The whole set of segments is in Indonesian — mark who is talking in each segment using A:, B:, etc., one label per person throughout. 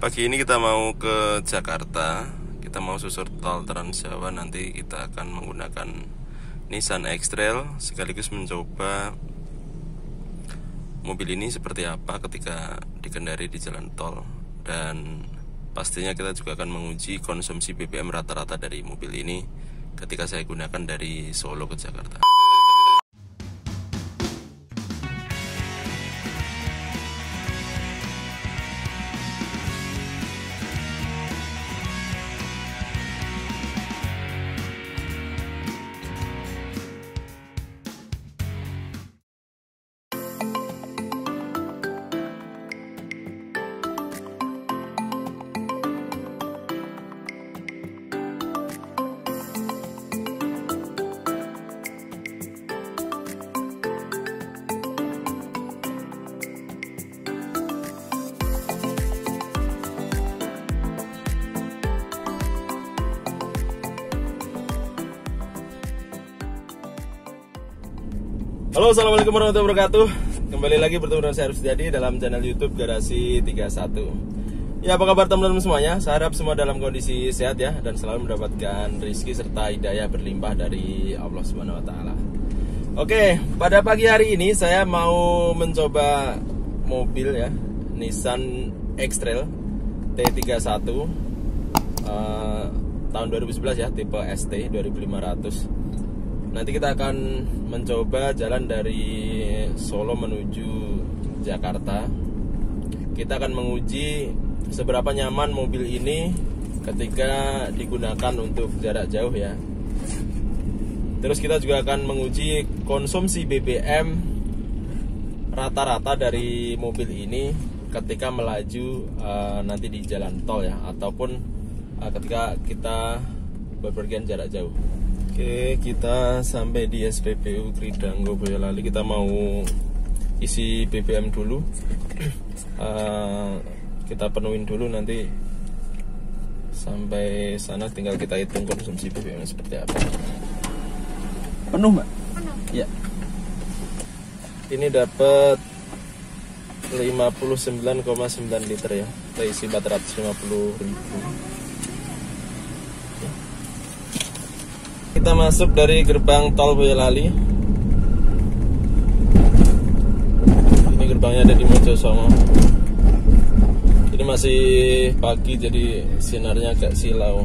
A: Pagi ini kita mau ke Jakarta. Kita mau susur tol Trans Jawa. Nanti kita akan menggunakan Nissan X-Trail, sekaligus mencoba mobil ini seperti apa ketika dikendari di jalan tol. Dan pastinya kita juga akan menguji konsumsi BBM rata-rata dari mobil ini ketika saya gunakan dari Solo ke Jakarta. Halo, assalamualaikum warahmatullahi wabarakatuh. Kembali lagi bertemu dengan saya Rusdiadi dalam channel YouTube Garasi 31. Ya, apa kabar teman-teman semuanya? Saya harap semua dalam kondisi sehat ya, dan selalu mendapatkan rezeki serta hidayah berlimpah dari Allah Subhanahu Wa Taala. Oke, pada pagi hari ini saya mau mencoba mobil ya, Nissan X-Trail T31 tahun 2011 ya, tipe ST 2500. Nanti kita akan mencoba jalan dari Solo menuju Jakarta. Kita akan menguji seberapa nyaman mobil ini ketika digunakan untuk jarak jauh ya. Terus kita juga akan menguji konsumsi BBM rata-rata dari mobil ini ketika melaju nanti di jalan tol ya, ataupun ketika kita bepergian jarak jauh. Oke, kita sampai di SPBU Kridanggo Boyolali. Kita mau isi BBM dulu. Kita penuhin dulu, nanti sampai sana tinggal kita hitung konsumsi BBM seperti apa. Penuh, Mbak?
B: Penuh.
A: Ya. Ini dapat 59,9 liter ya. Kita isi 450.000. Kita masuk dari gerbang tol Boyolali. Ini gerbangnya ada di Mojosongo. Ini masih pagi, jadi sinarnya agak silau.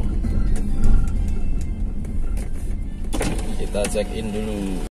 A: Kita check in dulu.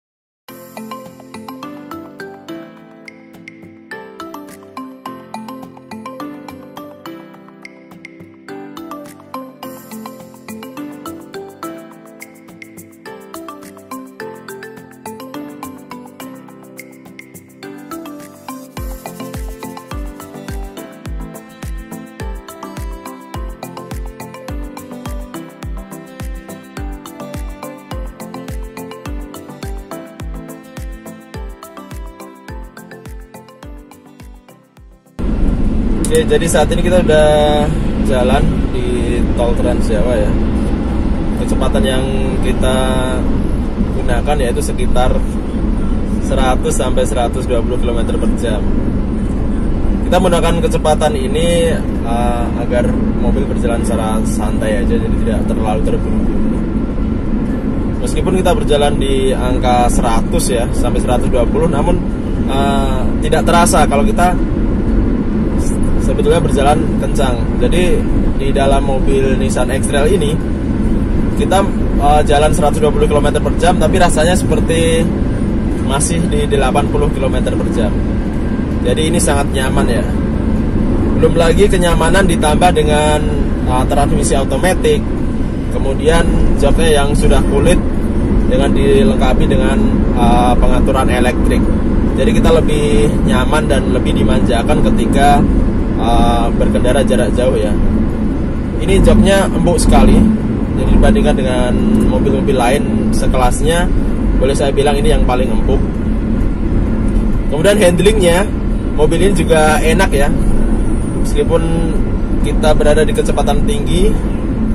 A: Oke, jadi saat ini kita udah jalan di tol Trans Jawa ya. Kecepatan yang kita gunakan yaitu sekitar 100 sampai 120 km per jam. Kita menggunakan kecepatan ini agar mobil berjalan secara santai aja, jadi tidak terlalu terburu-buru. Meskipun kita berjalan di angka 100 ya sampai 120, namun tidak terasa kalau kita sebetulnya berjalan kencang. Jadi di dalam mobil Nissan X-Trail ini kita jalan 120 km per jam, tapi rasanya seperti masih di 80 km per jam. Jadi ini sangat nyaman ya. Belum lagi kenyamanan ditambah dengan transmisi otomatis, kemudian joknya yang sudah kulit dengan dilengkapi dengan pengaturan elektrik. Jadi kita lebih nyaman dan lebih dimanjakan ketika berkendara jarak jauh ya. Ini joknya empuk sekali. Jadi dibandingkan dengan mobil-mobil lain sekelasnya, boleh saya bilang ini yang paling empuk. Kemudian handlingnya, mobil ini juga enak ya. Meskipun kita berada di kecepatan tinggi,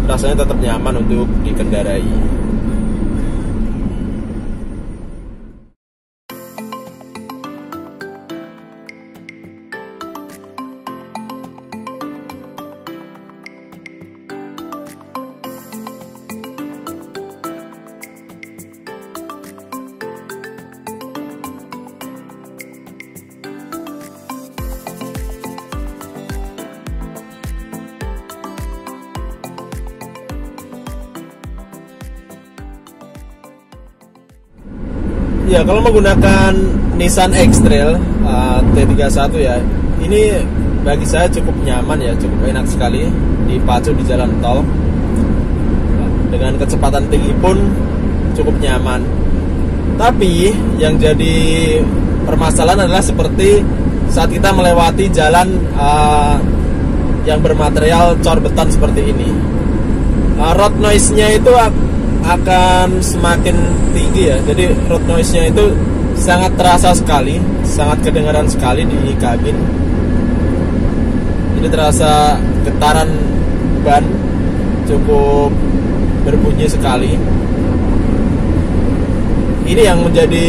A: rasanya tetap nyaman untuk dikendarai. Ya, kalau menggunakan Nissan X-Trail T31 ya, ini bagi saya cukup nyaman ya, cukup enak sekali dipacu di jalan tol. Dengan kecepatan tinggi pun cukup nyaman. Tapi yang jadi permasalahan adalah seperti saat kita melewati jalan yang bermaterial cor beton seperti ini. Road noise-nya itu akan semakin tinggi ya. Jadi road noise-nya itu sangat terasa sekali, sangat kedengaran sekali di kabin. Ini terasa getaran ban cukup berbunyi sekali. Ini yang menjadi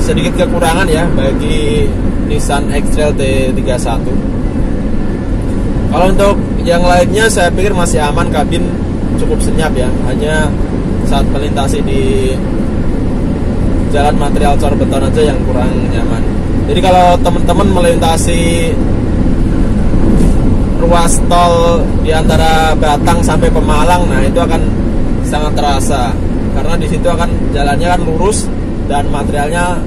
A: sedikit kekurangan ya bagi Nissan X-Trail T31. Kalau untuk yang lainnya saya pikir masih aman, kabin cukup senyap ya. Hanya saat melintasi di jalan material cor beton aja yang kurang nyaman. Jadi kalau teman-teman melintasi ruas tol di antara Batang sampai Pemalang, nah itu akan sangat terasa karena di situ akan jalannya kan lurus dan materialnya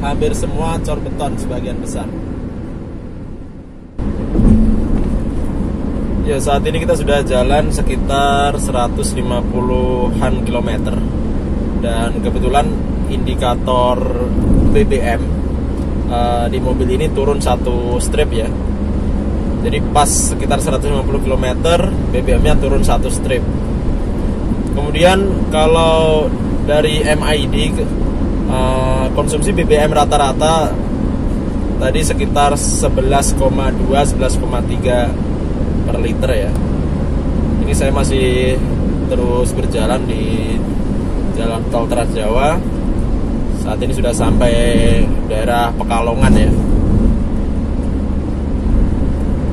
A: hampir semua cor beton sebagian besar. Ya, saat ini kita sudah jalan sekitar 150-an kilometer dan kebetulan indikator BBM di mobil ini turun 1 strip ya. Jadi pas sekitar 150 km BBM-nya turun 1 strip. Kemudian kalau dari MID konsumsi BBM rata-rata tadi sekitar 11,2 11,3 per liter ya. Ini saya masih terus berjalan di jalan tol Trans Jawa. Saat ini sudah sampai daerah Pekalongan ya.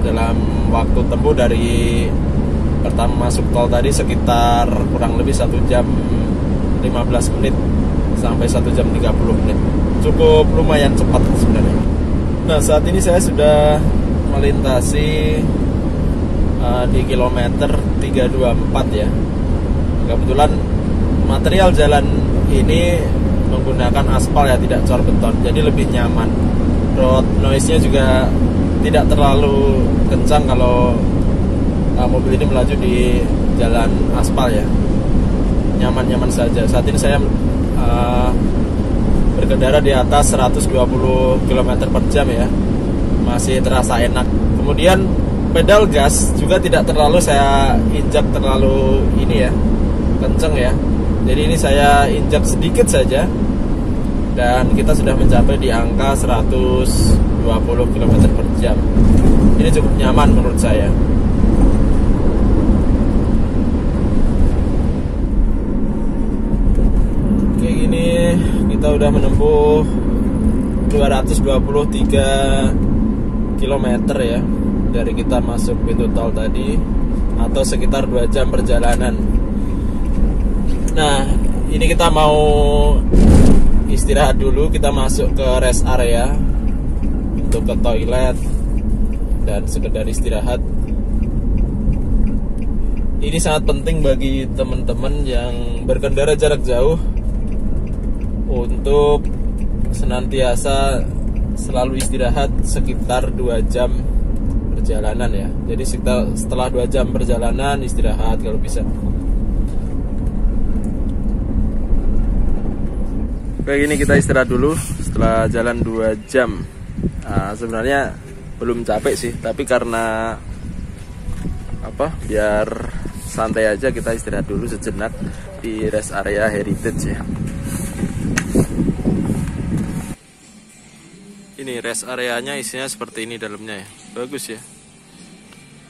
A: Dalam waktu tempuh dari pertama masuk tol tadi sekitar kurang lebih 1 jam 15 menit sampai 1 jam 30 menit. Cukup lumayan cepat sebenarnya. Nah, saat ini saya sudah melintasi di kilometer 324 ya. Kebetulan material jalan ini menggunakan aspal ya, tidak cor beton, jadi lebih nyaman. Road noise-nya juga tidak terlalu kencang kalau mobil ini melaju di jalan aspal ya. Nyaman-nyaman saja. Saat ini saya berkendara di atas 120 km per jam ya. Masih terasa enak. Kemudian pedal gas juga tidak terlalu saya injak terlalu ini ya, kenceng ya. Jadi ini saya injak sedikit saja dan kita sudah mencapai di angka 120 km per jam. Ini cukup nyaman menurut saya. Oke, ini kita udah menempuh 223 km ya dari kita masuk pintu tol tadi, atau sekitar 2 jam perjalanan. Nah, ini kita mau istirahat dulu, kita masuk ke rest area untuk ke toilet dan sekedar istirahat. Ini sangat penting bagi teman-teman yang berkendara jarak jauh untuk senantiasa selalu istirahat sekitar 2 jam perjalanan ya. Jadi setelah 2 jam perjalanan istirahat kalau bisa. Baik, ini kita istirahat dulu setelah jalan 2 jam. Sebenarnya belum capek sih, tapi karena biar santai aja kita istirahat dulu sejenak di rest area Heritage ya. Ini rest areanya isinya seperti ini dalamnya ya. Bagus ya.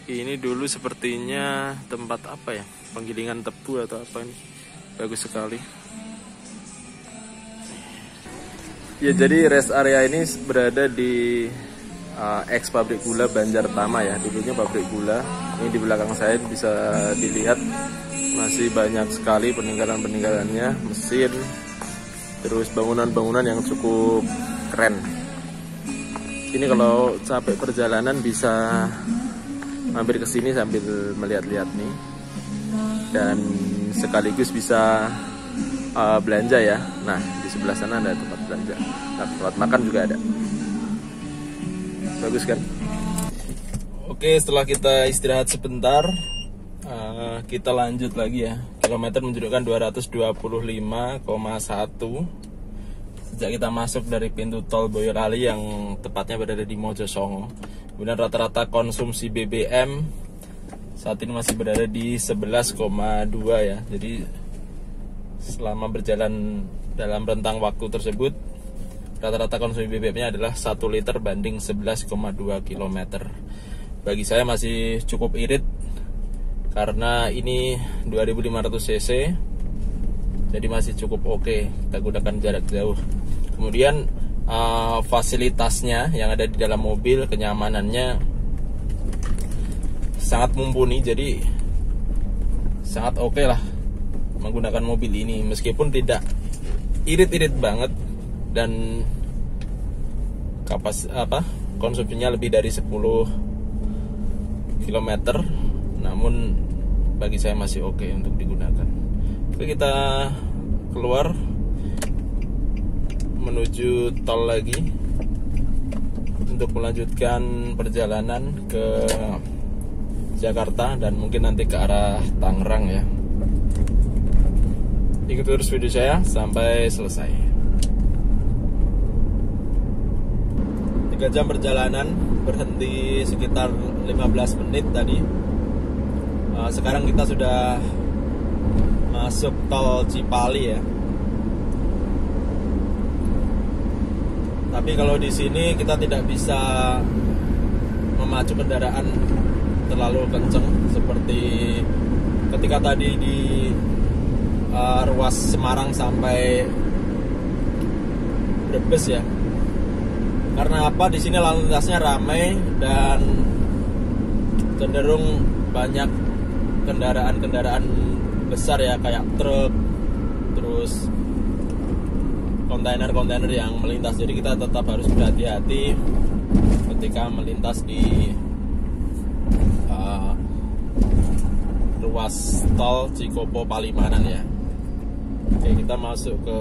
A: Ini dulu sepertinya tempat apa ya? Penggilingan tebu atau apa ini. Bagus sekali. Ya, jadi rest area ini berada di ex pabrik gula Banjartama ya. Dulunya pabrik gula. Ini di belakang saya bisa dilihat masih banyak sekali peninggalan-peninggalannya, mesin, terus bangunan-bangunan yang cukup keren. Ini kalau capek perjalanan bisa mampir ke sini sambil melihat-lihat nih, dan sekaligus bisa belanja ya. Nah, di sebelah sana ada tempat belanja. Nah, tempat makan juga ada. Bagus kan? Oke, setelah kita istirahat sebentar, kita lanjut lagi ya. Kilometer menunjukkan 225,1 sejak kita masuk dari pintu tol Boyolali yang tepatnya berada di Mojosongo. Kemudian rata-rata konsumsi BBM saat ini masih berada di 11,2 ya. Jadi selama berjalan dalam rentang waktu tersebut, rata-rata konsumsi BBM-nya adalah 1 liter banding 11,2 km. Bagi saya masih cukup irit karena ini 2500 cc, jadi masih cukup oke kita gunakan jarak jauh. Kemudian fasilitasnya yang ada di dalam mobil, kenyamanannya sangat mumpuni, jadi sangat oke lah menggunakan mobil ini, meskipun tidak irit-irit banget dan konsumsinya lebih dari 10 km, namun bagi saya masih oke untuk digunakan. Oke, kita keluar menuju tol lagi untuk melanjutkan perjalanan ke Jakarta dan mungkin nanti ke arah Tangerang ya. Ikuti terus video saya sampai selesai. 3 jam perjalanan, berhenti sekitar 15 menit tadi. Sekarang kita sudah masuk tol Cipali ya. Tapi kalau di sini kita tidak bisa memacu kendaraan terlalu kenceng seperti ketika tadi di ruas Semarang sampai Brebes ya. Karena apa? Di sini lalu lintasnya ramai dan cenderung banyak kendaraan-kendaraan besar ya, kayak truk, terus kontainer-kontainer yang melintas. Jadi kita tetap harus berhati-hati ketika melintas di ruas tol Cikopo Palimanan ya. Oke, kita masuk ke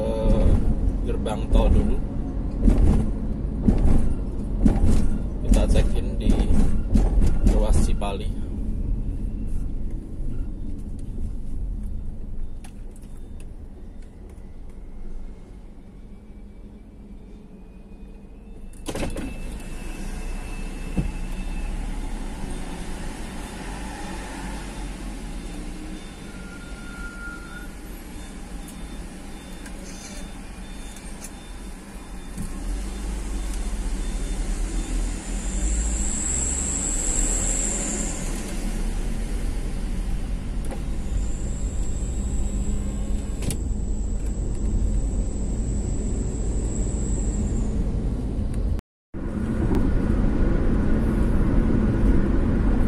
A: gerbang tol dulu. Kita check in di ruas Cipali.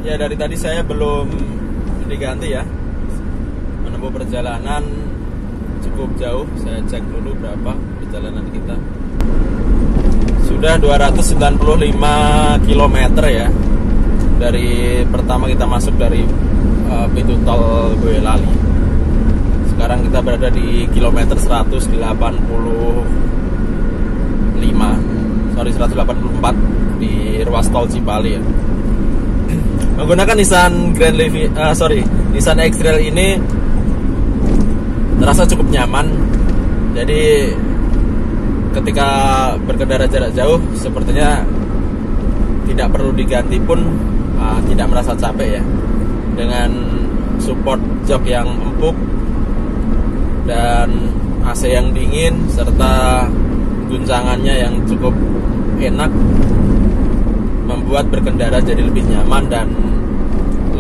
A: Ya, dari tadi saya belum diganti ya. Menempuh perjalanan cukup jauh. Saya cek dulu berapa perjalanan kita. Sudah 295 km ya. Dari pertama kita masuk dari pintu tol Boyolali. Sekarang kita berada di kilometer 184 di ruas tol Cipali ya. Menggunakan Nissan Nissan X-Trail ini terasa cukup nyaman. Jadi ketika berkendara jarak jauh sepertinya tidak perlu diganti pun tidak merasa capek ya. Dengan support jok yang empuk dan AC yang dingin serta guncangannya yang cukup enak, membuat berkendara jadi lebih nyaman dan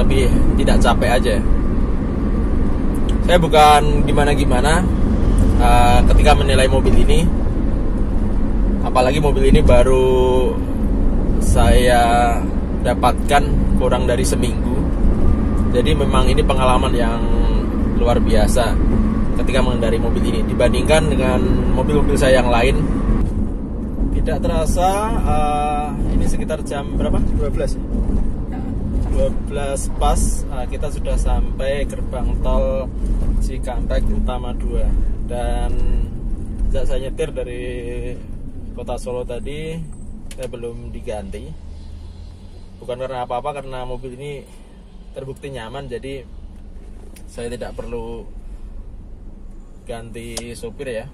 A: lebih tidak capek aja. Saya bukan gimana-gimana ketika menilai mobil ini, apalagi mobil ini baru saya dapatkan kurang dari seminggu. Jadi memang ini pengalaman yang luar biasa ketika mengendarai mobil ini dibandingkan dengan mobil-mobil saya yang lain. Tidak terasa ini sekitar jam berapa? 12 pas kita sudah sampai gerbang tol Cikampek Utama 2 Dan sejak saya nyetir dari kota Solo tadi, saya belum diganti. Bukan karena apa-apa, karena mobil ini terbukti nyaman, jadi saya tidak perlu ganti sopir ya.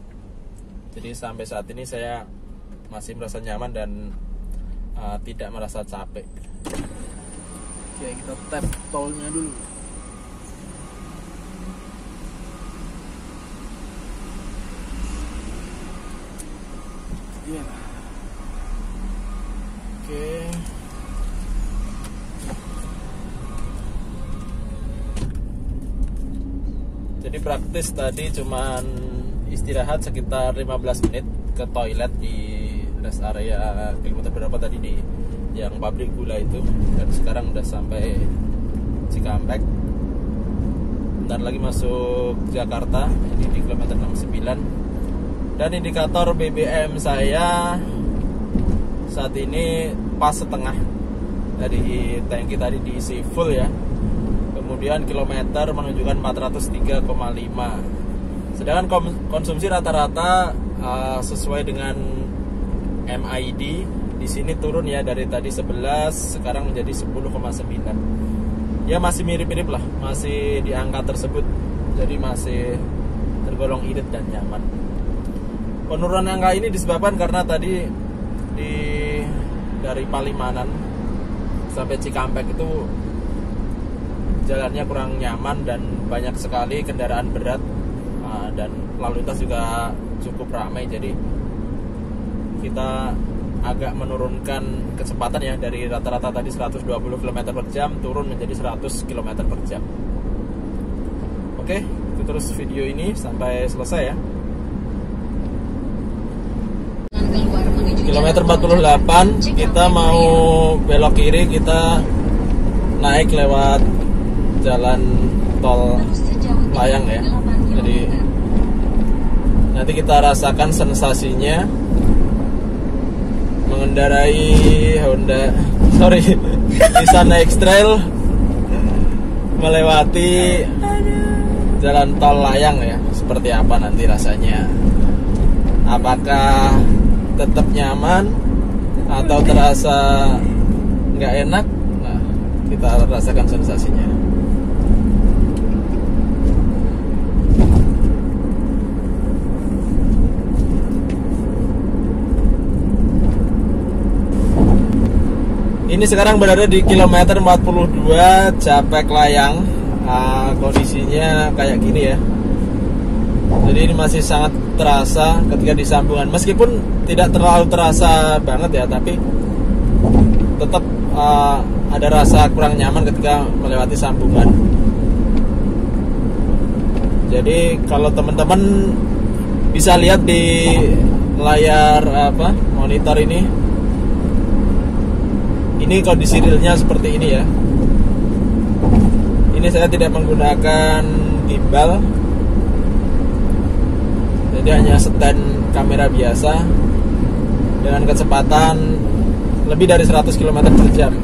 A: Jadi sampai saat ini saya masih merasa nyaman dan tidak merasa capek. Oke, kita tap tolnya dulu. Ya. Oke. Jadi praktis tadi cuman istirahat sekitar 15 menit ke toilet di rest area kilometer berapa tadi di yang pabrik gula itu, dan sekarang udah sampai Cikampek. Bentar lagi masuk Jakarta, ini di kilometer 69. Dan indikator BBM saya saat ini pas setengah dari tangki tadi diisi full ya. Kemudian kilometer menunjukkan 403,5. Sedangkan konsumsi rata-rata sesuai dengan MID di sini turun ya, dari tadi 11 sekarang menjadi 10,9. Ya masih mirip-mirip lah, masih di angka tersebut. Jadi masih tergolong irit dan nyaman. Penurunan angka ini disebabkan karena tadi dari Palimanan sampai Cikampek itu jalannya kurang nyaman dan banyak sekali kendaraan berat, dan lalu lintas juga cukup ramai. Jadi kita agak menurunkan kecepatan ya, dari rata-rata tadi 120 km per jam turun menjadi 100 km per jam. Oke, itu terus video ini sampai selesai ya. Kilometer 48 kita mau belok kiri, kita naik lewat jalan tol layang ya. Jadi nanti kita rasakan sensasinya mengendarai Nissan X-Trail melewati jalan tol layang ya. Seperti apa nanti rasanya? Apakah tetap nyaman atau terasa nggak enak? Nah, kita rasakan sensasinya. Ini sekarang berada di kilometer 42 Japek Layang. Kondisinya kayak gini ya. Jadi ini masih sangat terasa ketika di sambungan, meskipun tidak terlalu terasa banget ya, tapi tetap ada rasa kurang nyaman ketika melewati sambungan. Jadi kalau teman-teman bisa lihat di layar monitor ini kondisi realnya seperti ini ya. Ini saya tidak menggunakan gimbal, jadi hanya stand kamera biasa dengan kecepatan lebih dari 100 km per jam.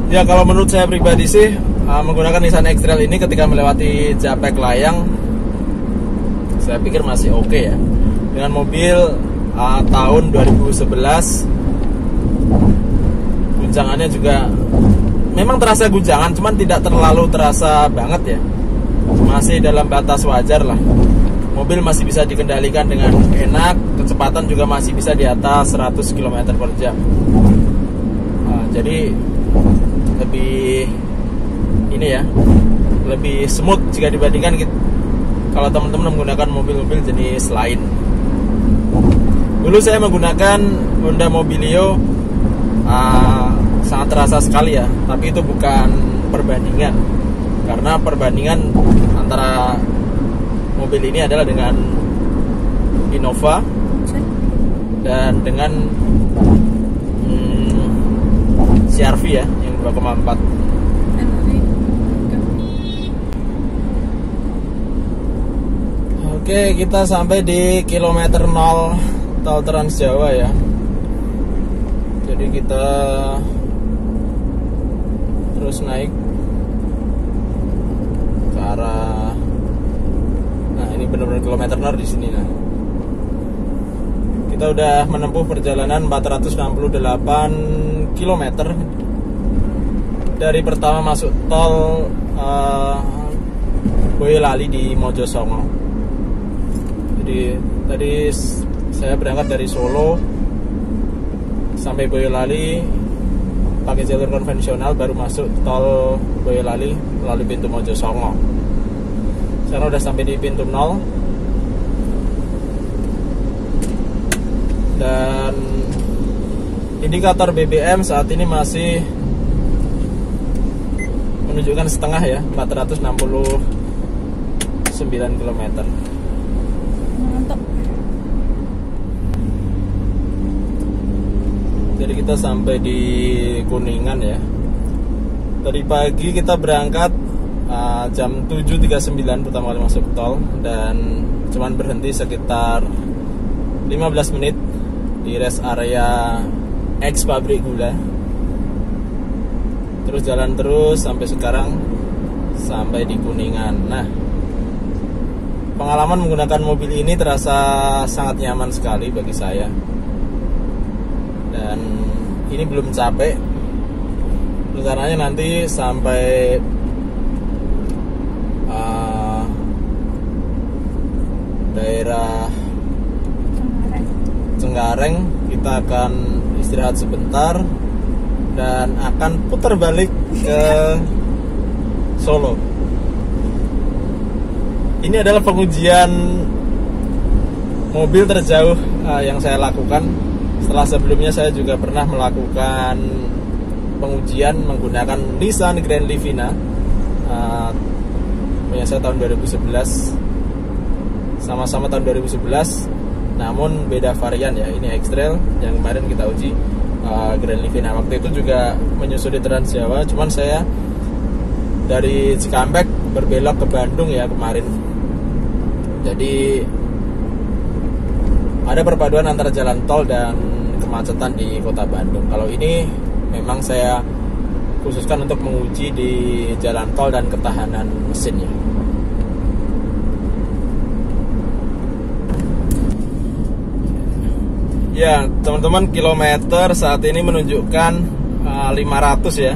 A: Ya, kalau menurut saya pribadi sih menggunakan Nissan X-Trail ini ketika melewati Japek Layang, saya pikir masih oke ya. Dengan mobil tahun 2011, guncangannya juga memang terasa guncangan, cuman tidak terlalu terasa banget ya. Masih dalam batas wajar lah. Mobil masih bisa dikendalikan dengan enak, kecepatan juga masih bisa di atas 100 km per jam. Jadi lebih lebih smooth jika dibandingkan kalau teman-teman menggunakan mobil-mobil jenis lain. Dulu saya menggunakan Honda Mobilio, sangat terasa sekali ya, tapi itu bukan perbandingan, karena perbandingan antara mobil ini adalah dengan Innova dan dengan CR-V ya, yang 2,4. Oke, kita sampai di kilometer 0 tol Trans Jawa ya. Jadi kita terus naik ke arah, nah ini benar-benar kilometer 0 di sini. Nah, kita udah menempuh perjalanan 468 km dari pertama masuk tol Boyolali di Mojosongo. Jadi tadi saya berangkat dari Solo sampai Boyolali pakai jalur konvensional, baru masuk tol Boyolali melalui pintu Mojosongo. Sekarang udah sampai di pintu 0 dan indikator BBM saat ini masih menunjukkan setengah ya, 469 km.
B: Mantap.
A: Jadi kita sampai di Kuningan ya. Tadi pagi kita berangkat jam 7.39 pertama kali masuk tol, dan cuman berhenti sekitar 15 menit di rest area X pabrik gula. Terus jalan terus sampai sekarang, sampai di Kuningan. Nah, pengalaman menggunakan mobil ini terasa sangat nyaman sekali bagi saya. Dan ini belum capek. Rencananya nanti sampai daerah Cengkareng kita akan istirahat sebentar dan akan putar balik ke Solo. Ini adalah pengujian mobil terjauh yang saya lakukan. Setelah sebelumnya saya juga pernah melakukan pengujian menggunakan Nissan Grand Livina punya saya tahun 2011. Sama-sama tahun 2011, namun beda varian ya. Ini X-Trail yang kemarin kita uji, Grand Livina. Waktu itu juga menyusuri Trans Jawa, cuman saya dari Cikampek berbelok ke Bandung ya kemarin. Jadi ada perpaduan antara jalan tol dan kemacetan di kota Bandung. Kalau ini memang saya khususkan untuk menguji di jalan tol dan ketahanan mesinnya. Ya, teman-teman, kilometer saat ini menunjukkan 500 ya.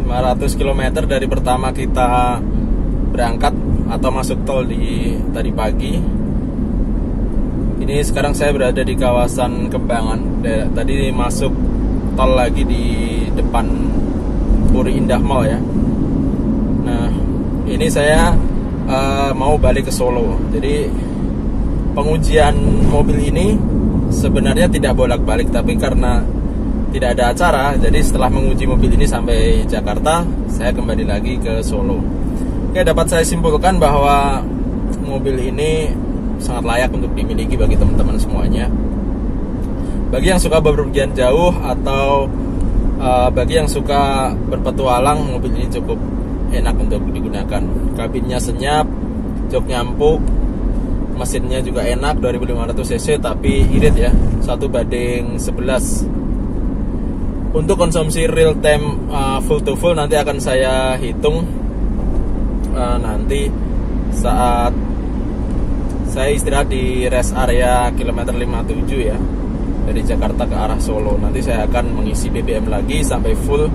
A: 500 km dari pertama kita berangkat atau masuk tol di tadi pagi. Ini sekarang saya berada di kawasan Kembangan. Tadi masuk tol lagi di depan Puri Indah Mall ya. Nah, ini saya mau balik ke Solo. Jadi pengujian mobil ini sebenarnya tidak bolak-balik, tapi karena tidak ada acara, jadi setelah menguji mobil ini sampai Jakarta, saya kembali lagi ke Solo. Oke, dapat saya simpulkan bahwa mobil ini sangat layak untuk dimiliki bagi teman-teman semuanya. Bagi yang suka bepergian jauh atau bagi yang suka berpetualang, mobil ini cukup enak untuk digunakan. Kabinnya senyap, joknya empuk, mesinnya juga enak, 2500 cc tapi irit ya, 1:11. Untuk konsumsi real time full to full nanti akan saya hitung nanti saat saya istirahat di rest area kilometer 57 ya, dari Jakarta ke arah Solo. Nanti saya akan mengisi BBM lagi sampai full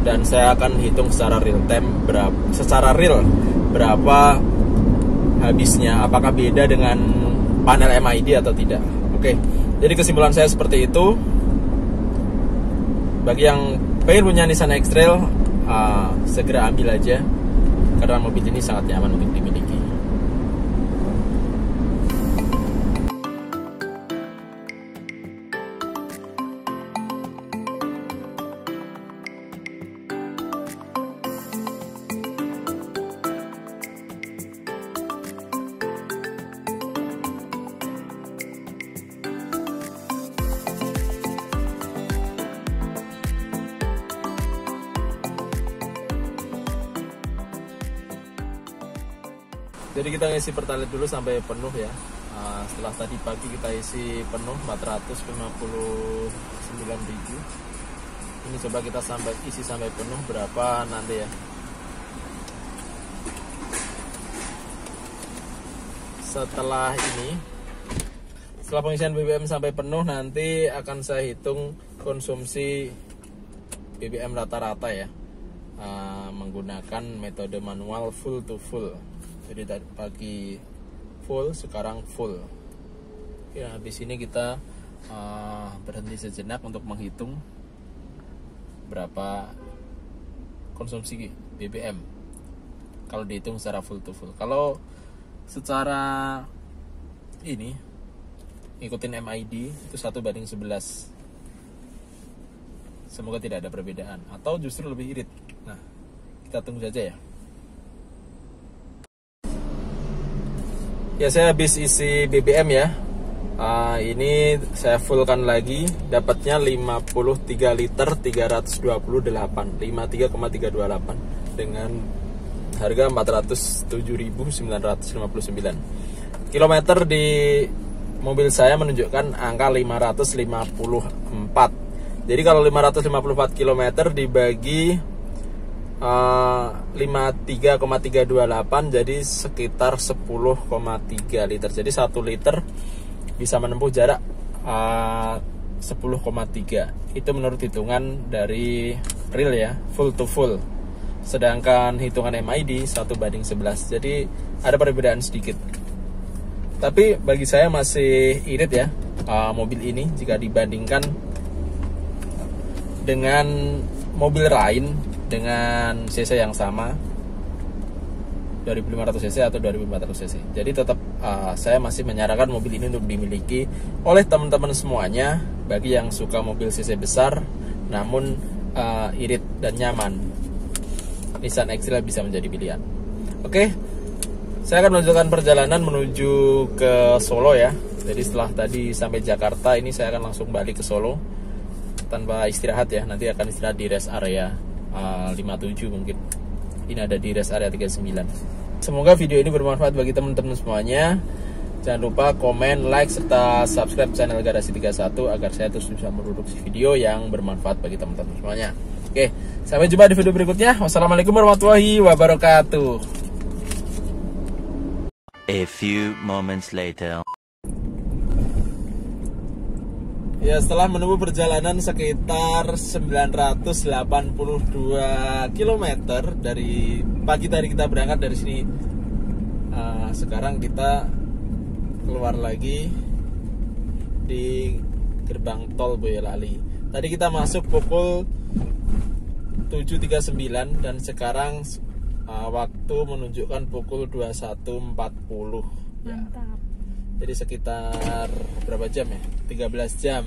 A: dan saya akan hitung secara real time berapa habisnya, apakah beda dengan panel MID atau tidak. Oke, jadi kesimpulan saya seperti itu. Bagi yang pengen punya Nissan X-Trail, segera ambil aja karena mobil ini sangat nyaman untuk dimiliki. Jadi kita ngisi pertalite dulu sampai penuh ya. Setelah tadi pagi kita isi penuh 459.000. Ini coba kita isi sampai penuh berapa nanti ya. Setelah pengisian BBM sampai penuh, nanti akan saya hitung konsumsi BBM rata-rata ya, menggunakan metode manual full to full. Jadi tadi pagi full, sekarang full. Ya, habis ini kita berhenti sejenak untuk menghitung berapa konsumsi BBM kalau dihitung secara full to full. Kalau secara ini ikutin MID itu 1:11. Semoga tidak ada perbedaan atau justru lebih irit. Nah, kita tunggu saja ya. Ya, saya habis isi BBM ya. Ini saya fullkan lagi, dapatnya 53 liter 328, 53,328 dengan harga 407.959. Kilometer di mobil saya menunjukkan angka 554. Jadi kalau 554 km dibagi 53,328 jadi sekitar 10,3 liter. Jadi 1 liter bisa menempuh jarak 10,3. Itu menurut hitungan dari real ya, full to full. Sedangkan hitungan MID 1:11. Jadi ada perbedaan sedikit. Tapi bagi saya masih irit ya mobil ini jika dibandingkan dengan mobil lain dengan cc yang sama, 2500 cc atau 2400 cc. Jadi tetap saya masih menyarankan mobil ini untuk dimiliki oleh teman-teman semuanya bagi yang suka mobil cc besar namun irit dan nyaman. Nissan X-Trail bisa menjadi pilihan. Oke, saya akan melanjutkan perjalanan menuju ke Solo ya. Jadi setelah tadi sampai Jakarta, ini saya akan langsung balik ke Solo tanpa istirahat ya. Nanti akan istirahat di rest area 57 mungkin. Ini ada di rest area 39. Semoga video ini bermanfaat bagi teman-teman semuanya. Jangan lupa komen, like, serta subscribe channel Garasi 31 agar saya terus bisa memproduksi video yang bermanfaat bagi teman-teman semuanya. Oke, sampai jumpa di video berikutnya. Wassalamualaikum warahmatullahi wabarakatuh.
C: A few moments later.
A: Ya, setelah menempuh perjalanan sekitar 982 km dari pagi tadi kita berangkat dari sini. Sekarang kita keluar lagi di gerbang tol Boyolali. Tadi kita masuk pukul 7.39 dan sekarang waktu menunjukkan pukul 21.40 ya.
B: Mantap.
A: Jadi sekitar berapa jam ya? 13 jam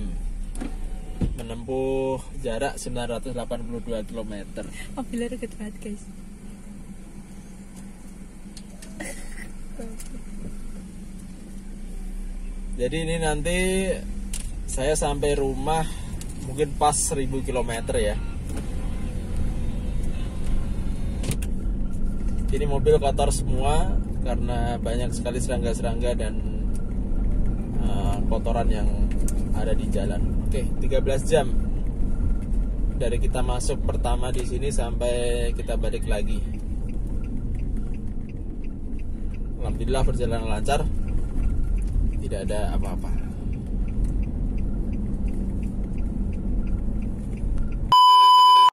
A: menempuh jarak 982 km.
B: Mobilnya deket banget guys.
A: Jadi ini nanti saya sampai rumah mungkin pas 1000 km ya. Ini mobil kotor semua karena banyak sekali serangga-serangga dan kotoran yang ada di jalan. Oke, 13 jam dari kita masuk pertama di sini sampai kita balik lagi. Alhamdulillah perjalanan lancar, tidak ada apa-apa.